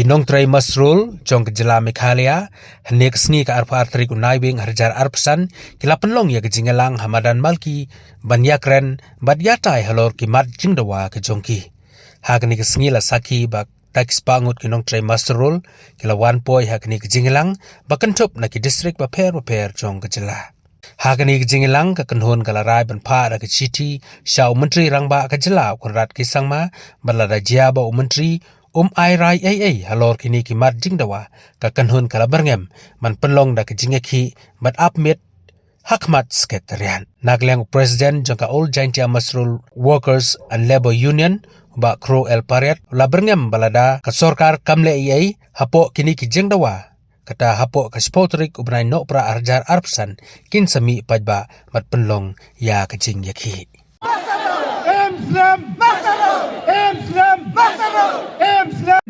Kinong tray masrul jong kejela Meghalaya henek sni ka arpa artrik unai wing harjar arpsan kila penlong ya kejingelang Hamadan Malki banyakren badyatai halor kimat jingdawa ke jongki hagni kesngi la saki bak tax pangut kinong tray masrul kila wan poi hagni kejingelang bakentop na ki distrik baper jong kejela hagni kejingelang ka kenhon kala rai ban pa ra ke city syau menteri rangba kejela kunrat kisangma balada jiaba menteri ai rai halor kini kimat jingdawa ka kanhun kala berngem man penlong da kejingeki bat apmit hakmat sekretarian nagleng president jangka all jaintia masrul workers and labor union ba kro el pariat la berngem balada ka sorkar kamle hapo kini ki jingdawa kata hapo ka spotrik ubnai no pra arjar arpsan kin sami pajba mat penlong ya kejingeki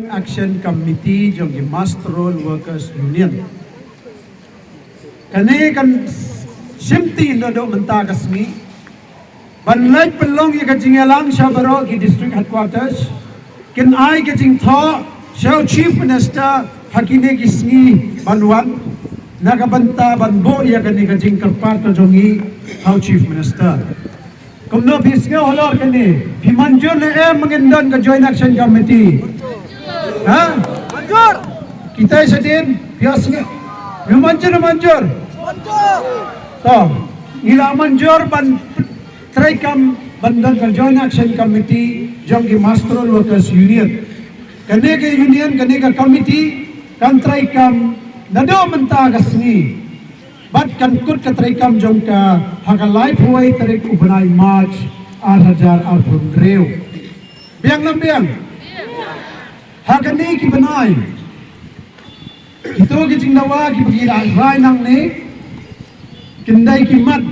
Action Committee jong di Mastrol Workers Union. Kani kan simti do menta kasmi. Banlai pelong ya kajingelang syabaro di district headquarters. Kin ai kajing tha syau chief minister hakine kisngi banwan nagabanta banbo ya kani kajing kerparto jongi how chief minister. Kumno bisga holor kani bimanjur le mengendon ke joint action committee. Ha? Manjur. Kita sedin biasnya. Manjur. Manjur. Toh, ila manjur ban traikam bandon ke joint action committee jong di Mastrol Workers Union. Kane ke union kane ke committee kan traikam nado menta kasni. Bat kan kut ke traikam jong ka hagalai puai tarik ubnai march 8,000 reu. Biang lambiang. Hakani ki benai. Itu ki jingdawa ki bagi rai nang ne. Kendai ki mat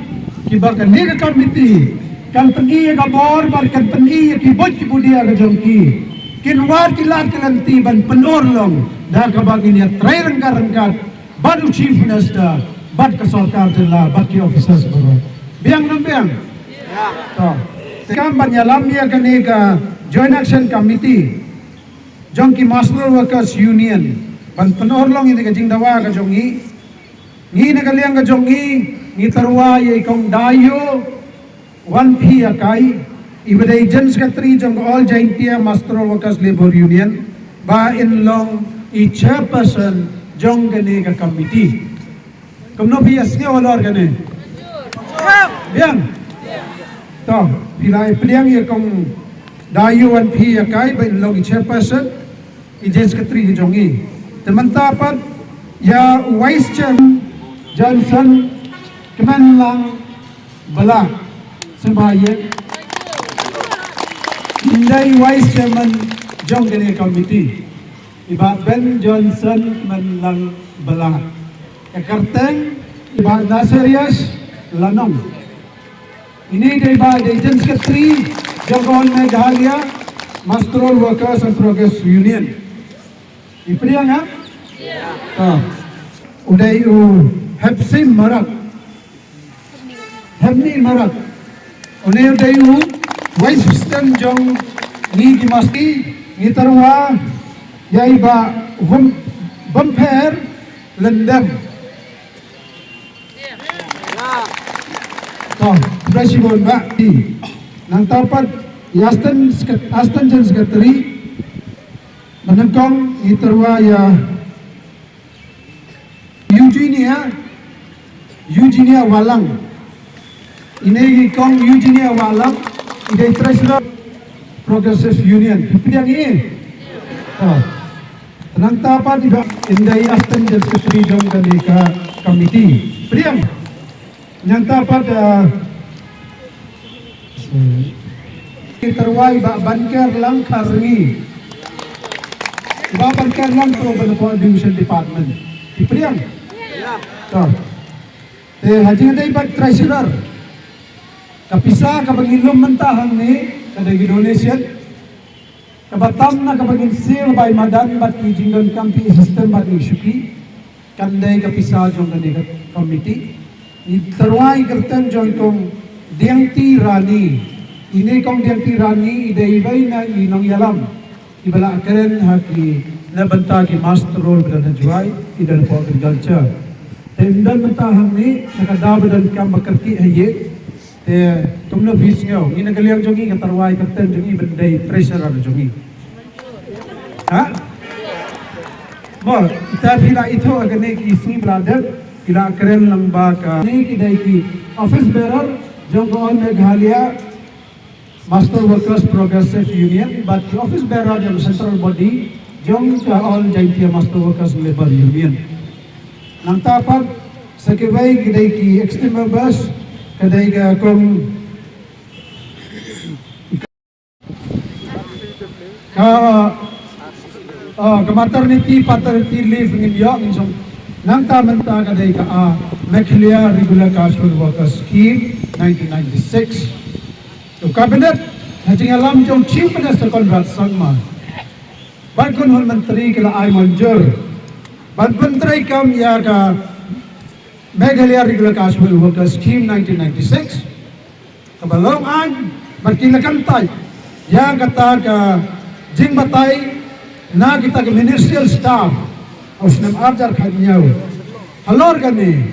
ki bakan ne ka committee. Kan peni ka bor bar kan peni ki boj ki budia ka jongki. Kinwar ki lar kelanti ban penor long da ka bagi ni trai rangkat badu chief minister bad ka sarkar jilla bad ki officers baro. Biang lambiang. Ya. To. Tekam banyalam ya kani ka joint action committee. Jongki Mastrol Workers Union ban penorlong ini kajing dawa ka jongi ni nagaliang ka jongi ni tarwa ye kong dayo 1P akai ibadai jen secretary jong all jaintia Mastrol Workers Labor Union ba in long i chairperson jong gane ka committee kumno bias ke walor gane biang to pilai peliang ye kong dayo 1P akai ba in long i chairperson Ijen Sekretari Jongi. Teman-teman ya Vice Chairman Johnson Kemenlang Bala sebagai Indai Vice Chairman Jonggene Committee. Iba Ben Johnson Kemenlang Bala. Kekarteng Iba Nasirias Lanong. Ini iba Ijen Sekretari Jongkon Meghalaya Mastrol Workers and Progress Union. Ipriang ha? Ya. Uday Hepsim Marat. Hepni Marat. Uday Vice President Jong ni Dimasti ni tarwa ya iba Bumper Lendem. Toh, Presiden Mbak di nang tapat Aston Jen Sekretari menengkong iterwa ya Eugenia Walang ini kong Eugenia Walang ide treasurer Progressive Union yang ini tenang tapa tidak indai Aston Jen Sekretari jong dalika committee priang yang tapa terwai bak banker lang karni banker lang to Banapuan Division Department ipriang to haji nday bak treasurer kapisa kabagilom mentahang ni kadagi donation kabatam na kabagin sale by madan bat ki jinggon kampi system bat ni syuki kanday kapisa jong kandidat committee ni terwai kertan jong kong diangti rani ini kong diang tirani idai bay na inong yalam ibala keren haki na banta ki master role dan juai idan for agriculture dan banta hamni nakadab dan kam bakarti haye te tumna bis ngau ina kaliang jongi katarwai kapten jongi bendai pressure ar jongi ha bo ita bila itu agane ki sing brother kila keren lamba ka ni ki dai ki office bearer jongo on Meghalaya Master Workers Progressive Union, but the office bearer of the central body, jong all Jaintia Master Workers Labor Union. Nang tapat sa kibay kiday ki extreme members, kiday ka kung maternity, paternity leave ng isang nang tamanta kiday ka Meghalaya Regular Casual Workers Scheme 1996. To cabinet hajing alam jong chief minister Conrad Sangma bagkon hon menteri kala ay manjur ban menteri kam ya ka Meghalaya Regular Casual Workers Scheme 1996 kabalong an berkilakan tay yang kata ka jing batay na kita ke ministerial staff osnam arjar khanyaw halor kani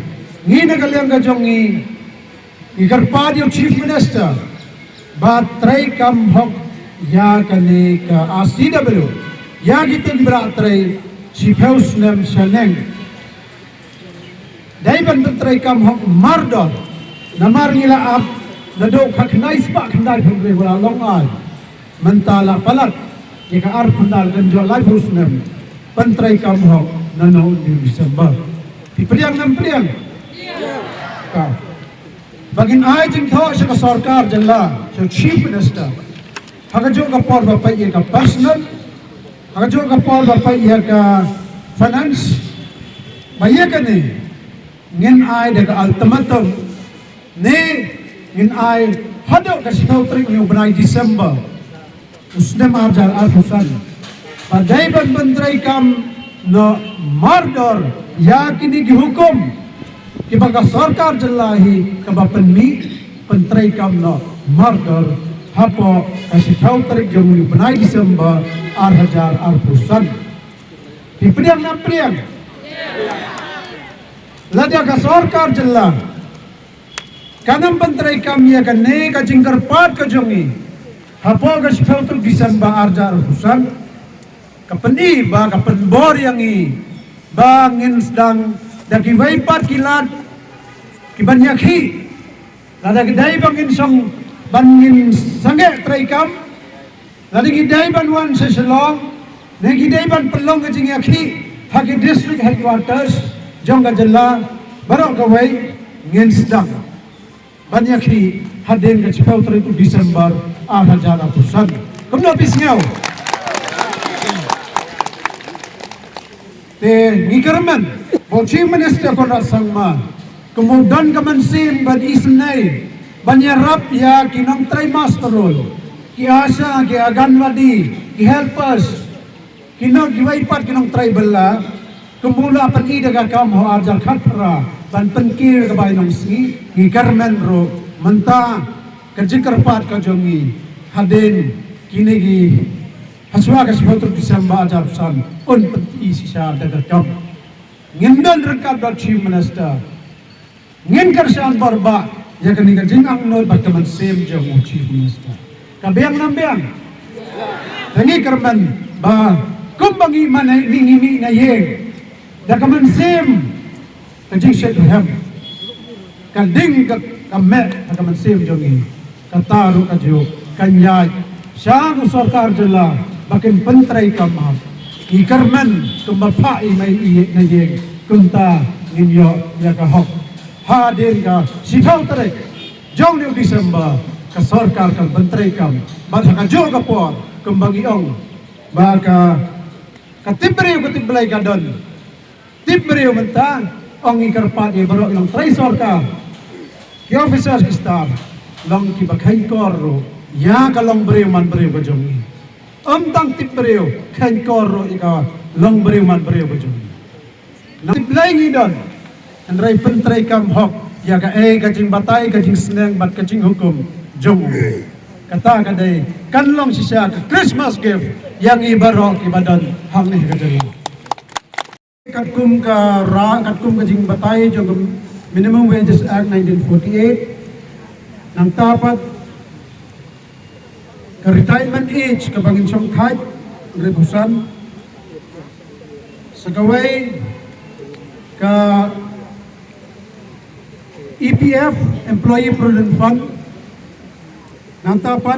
ngi nagalyang ka jong ngi karpad yung chief minister batray kam hok ya kani ka ACW ya gitu beratray si Pausnem Shaneng dai ban batray kam hok mardor namar ngila ap nado khaknais pa khandai phungre wala long ai mentala palat ya ka ar khandal ganjo lai Pausnem pantray kam hok nano di December pipriang nam priang ka bagin ay jing thaw sa sarkar jalla sa chief minister hagajo ka por bapai ka personal hagajo ka por bapai ka finance baya ka ni ngin ay de ka ultimatum ni ngin ay hado ka sitaw tring yung banay December usnem arjar al-Husan paday ban bantray kam no murder ya kini gihukum kibaga sarkar jallahi kabapan mi pentray kam no murder hapo kasi thaw tarik jomuli banay December 2000 pipriang na priang ladya ka sarkar jalla kanam pentray kam ya kanne ka jingkar pat ka jongi hapo kasi thaw tarik December 2000 kapani ba kapanbor yang i bangin sedang daki waipat kilat kibanyakhi lada gidai bangin song bangin sange traikam lada gidai banwan sa Shillong na gidai ban pelong kajing yakhi haki district headquarters jong kajala barok kawai ngin sedang banyakhi hadin ka 12 December 2000 kumno pisngaw te ngikarman bo chief minister Conrad Sangma kemudian kemensim ban isnay banyarap ya kinang trimester role ki asa ki aganwadi ki helpers kinang giwaipat kinang tribal la kumula pan idaga kam ho arjal khatra ban penkir kabay nang si ngikarman ro menta kajikarpat ka jongi hadin kinigi haswa ka 10 Desember ajapsan on peti sisa daga kam ngindon rekap dot chief minister ngin kersan barba ya kani ka jingang no bataman sem jong chief minister kabiang nambiang tangi karman ba kumbangi manay mingimi na ye da kaman sem kajing shed ham kading ka kamet kaman sem jong kataru kajo kanyay syang sarkar jala bakin pentray kamam ikarman kumbapai may iye na yeng kunta ninyo ya kahok hadir ka sitaw tarik jong ni December ka sarkar ka pentray kam badha ka jo ka po kumbagiong baka katibriyo katiblay ka don tibriyo menta ong ikarpat baro ilang tray sarkar ki officers ki staff long ki bakhay korro ya kalong brew man brew ka jong tang tiprew kan koro ika long brew man brew bajong na tiblay ngidon andray pentray kam hok ya ka kajing batay kajing seneng bat kajing hukum jong kata kadai kanlong sisa ke Christmas gift yang ibarok ibadan hang ni kadai katkum ka jing batai jong Minimum Wages Act 1948 nang tapat ke retirement age ke bangin siyang kahit rebusan segawai ke EPF Employee Provident Fund nang tapat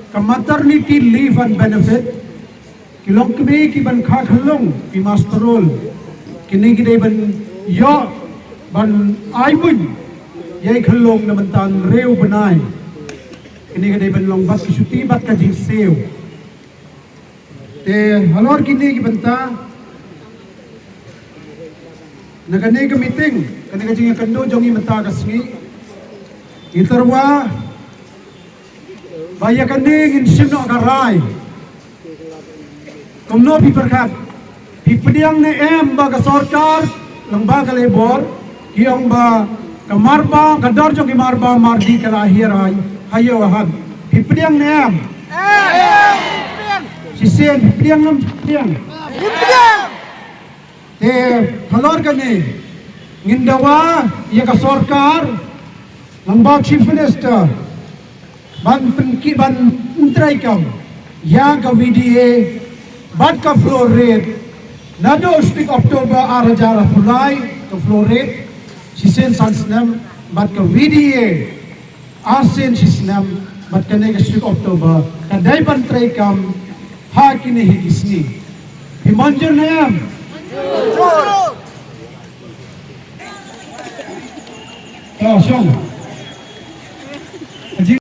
ke maternity leave and benefit kilong kini kiban kakhalong ki masterol kini kini ban yo ban aibun yai khalong na mantan reu banai kini kini ban long bat kisuti bat ka jing seo te halor kini ki banta nagane ka meeting kani ka jing kando jongi mata kasngi itarwa baya kani ngin simno karai kumno pi berkat pi pediang ne em baga sarkar lamba ka lebor kiong ba kamarba kadar jongi marba mardi kala hirai hayo wahan pi pediang ne em sisen pi pediang nam pediang te halor kani ngindawa ya ka sarkar lamba chief minister ban penki ban untrai kam ya ka VDA bat ka floor rate nado stik Oktober arajara fulai ka floor rate sisen sansnam bat ka VDA arsen sisnam bat ka ne ka stik Oktober kadai ban trai kam ha kini higisni himanjur nayam Syong Haji